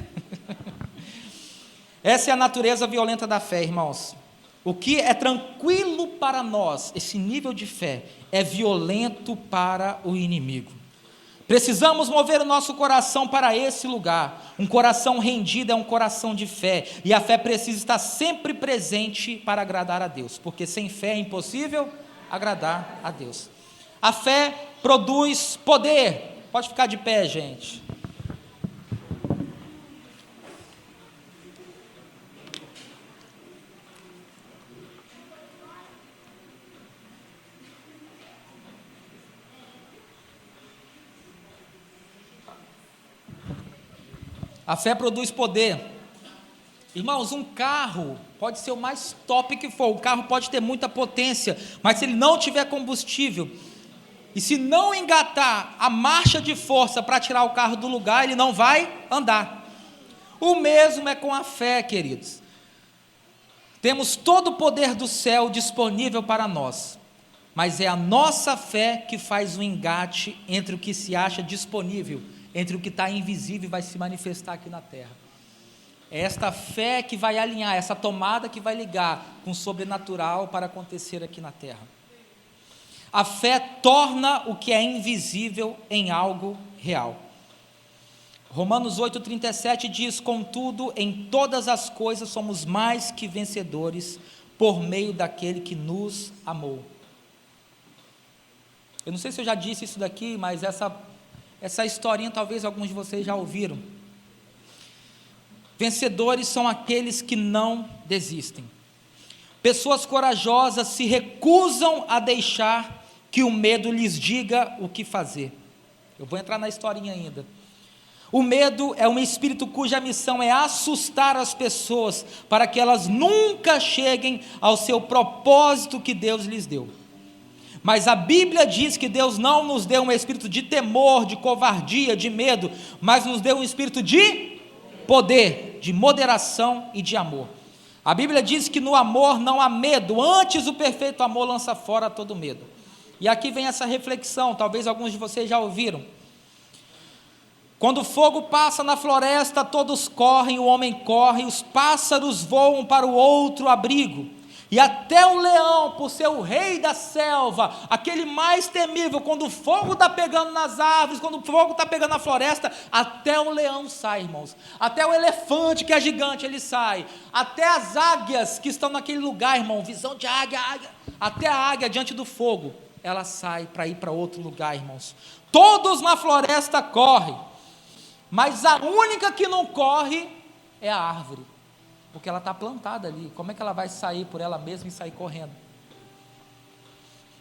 Speaker 1: Essa é a natureza violenta da fé, irmãos. O que é tranquilo para nós, esse nível de fé, é violento para o inimigo. Precisamos mover o nosso coração para esse lugar. Um coração rendido é um coração de fé, e a fé precisa estar sempre presente para agradar a Deus, porque sem fé é impossível agradar a Deus. A fé produz poder. Pode ficar de pé, gente. A fé produz poder. Irmãos, um carro pode ser o mais top que for, o carro pode ter muita potência, mas se ele não tiver combustível, e se não engatar a marcha de força para tirar o carro do lugar, ele não vai andar. O mesmo é com a fé, queridos. Temos todo o poder do céu disponível para nós, mas é a nossa fé que faz o engate entre o que se acha disponível, entre o que está invisível e vai se manifestar aqui na terra. É esta fé que vai alinhar, essa tomada que vai ligar com o sobrenatural para acontecer aqui na terra. A fé torna o que é invisível em algo real. Romanos 8,37 diz: contudo, em todas as coisas somos mais que vencedores por meio daquele que nos amou. Eu não sei se eu já disse isso daqui, mas essa historinha talvez alguns de vocês já ouviram. Vencedores são aqueles que não desistem. Pessoas corajosas se recusam a deixar que o medo lhes diga o que fazer. Eu vou entrar na historinha ainda. O medo é um espírito cuja missão é assustar as pessoas para que elas nunca cheguem ao seu propósito que Deus lhes deu. Mas a Bíblia diz que Deus não nos deu um espírito de temor, de covardia, de medo, mas nos deu um espírito de poder, de moderação e de amor. A Bíblia diz que no amor não há medo, antes o perfeito amor lança fora todo medo. E aqui vem essa reflexão, talvez alguns de vocês já ouviram. Quando o fogo passa na floresta, todos correm, o homem corre, os pássaros voam para o outro abrigo. E até o leão, por ser o rei da selva, aquele mais temível, quando o fogo está pegando nas árvores, quando o fogo está pegando na floresta, até o leão sai, irmãos. Até o elefante, que é gigante, ele sai. Até as águias que estão naquele lugar, irmão, visão de águia. Até a águia diante do fogo, ela sai para ir para outro lugar, irmãos. Todos na floresta correm, mas a única que não corre é a árvore. Porque ela está plantada ali, como é que ela vai sair por ela mesma e sair correndo?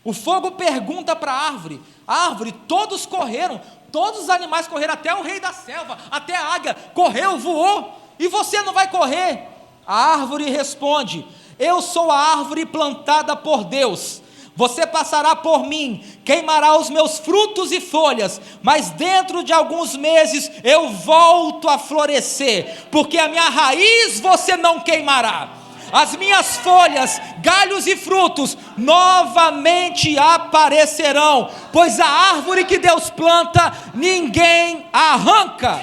Speaker 1: O fogo pergunta para a árvore, todos correram, todos os animais correram, até o rei da selva, até a águia, correu, voou, e você não vai correr? A árvore responde: eu sou a árvore plantada por Deus, você passará por mim, queimará os meus frutos e folhas, mas dentro de alguns meses eu volto a florescer, porque a minha raiz você não queimará, as minhas folhas, galhos e frutos novamente aparecerão, pois a árvore que Deus planta, ninguém arranca.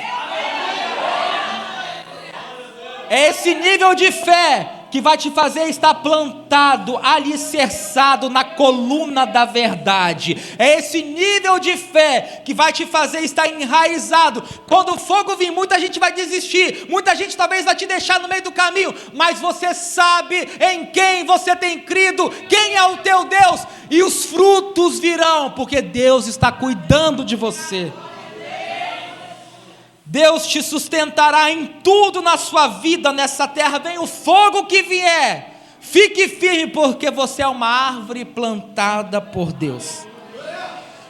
Speaker 1: É esse nível de fé que vai te fazer estar plantado, alicerçado na coluna da verdade. É esse nível de fé que vai te fazer estar enraizado. Quando o fogo vir, muita gente vai desistir, muita gente talvez vai te deixar no meio do caminho, mas você sabe em quem você tem crido, quem é o teu Deus, e os frutos virão, porque Deus está cuidando de você. Deus te sustentará em tudo na sua vida, nessa terra, vem o fogo que vier, fique firme, porque você é uma árvore plantada por Deus.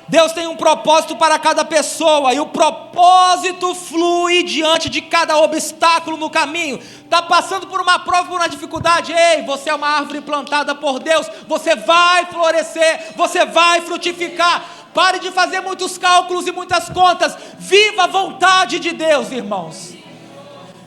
Speaker 1: Deus tem um propósito para cada pessoa, e o propósito flui diante de cada obstáculo no caminho. Está passando por uma prova, por uma dificuldade, ei, você é uma árvore plantada por Deus, você vai florescer, você vai frutificar. Pare de fazer muitos cálculos e muitas contas. Viva a vontade de Deus, irmãos.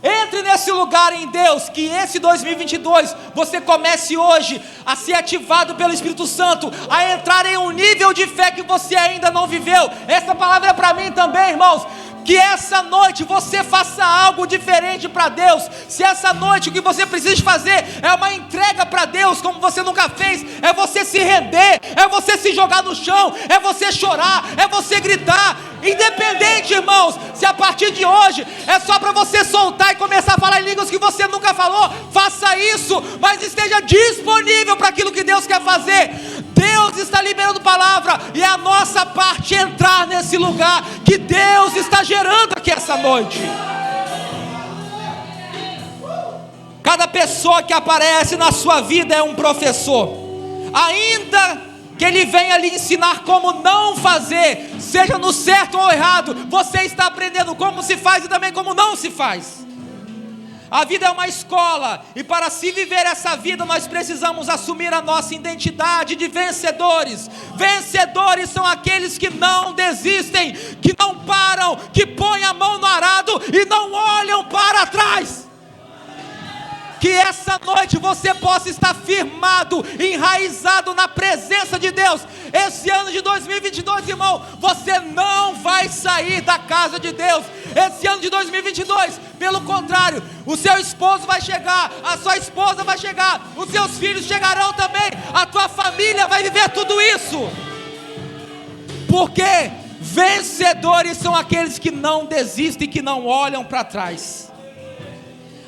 Speaker 1: Entre nesse lugar em Deus, que esse 2022, você comece hoje a ser ativado pelo Espírito Santo, a entrar em um nível de fé que você ainda não viveu. Essa palavra é para mim também, irmãos. Que essa noite você faça algo diferente para Deus. Se essa noite o que você precisa fazer é uma entrega para Deus como você nunca fez, é você se render, é você se jogar no chão, é você chorar, é você gritar. Independente, irmãos, se a partir de hoje é só para você soltar e começar a falar em línguas que você nunca falou, faça isso, mas esteja disponível para aquilo que Deus quer fazer. Deus está liberando palavra, e é a nossa parte entrar nesse lugar que Deus está gerando aqui essa noite. Cada pessoa que aparece na sua vida é um professor, ainda que ele venha lhe ensinar como não fazer, seja no certo ou errado, você está aprendendo como se faz e também como não se faz. A vida é uma escola, e para se viver essa vida nós precisamos assumir a nossa identidade de vencedores. Vencedores são aqueles que não desistem, que não param, que põem a mão no arado e não olham para trás. Que essa noite você possa estar firmado, enraizado na presença de Deus. Esse ano de 2022, irmão, você não vai sair da casa de Deus. Esse ano de 2022, pelo contrário, o seu esposo vai chegar, a sua esposa vai chegar, os seus filhos chegarão também, a tua família vai viver tudo isso. Porque vencedores são aqueles que não desistem, que não olham para trás.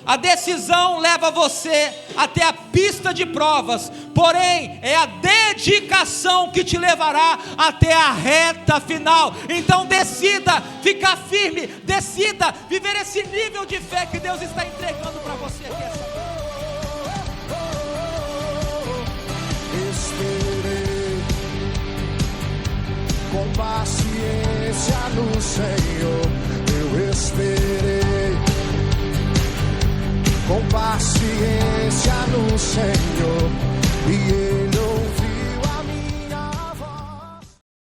Speaker 1: A decisão leva você até a pista de provas, porém é a dedicação que te levará até a reta final. Então decida ficar firme, decida viver esse nível de fé que Deus está entregando para você aqui essa noite.
Speaker 2: Esperei com paciência no Senhor, eu esperei com paciência no Senhor, e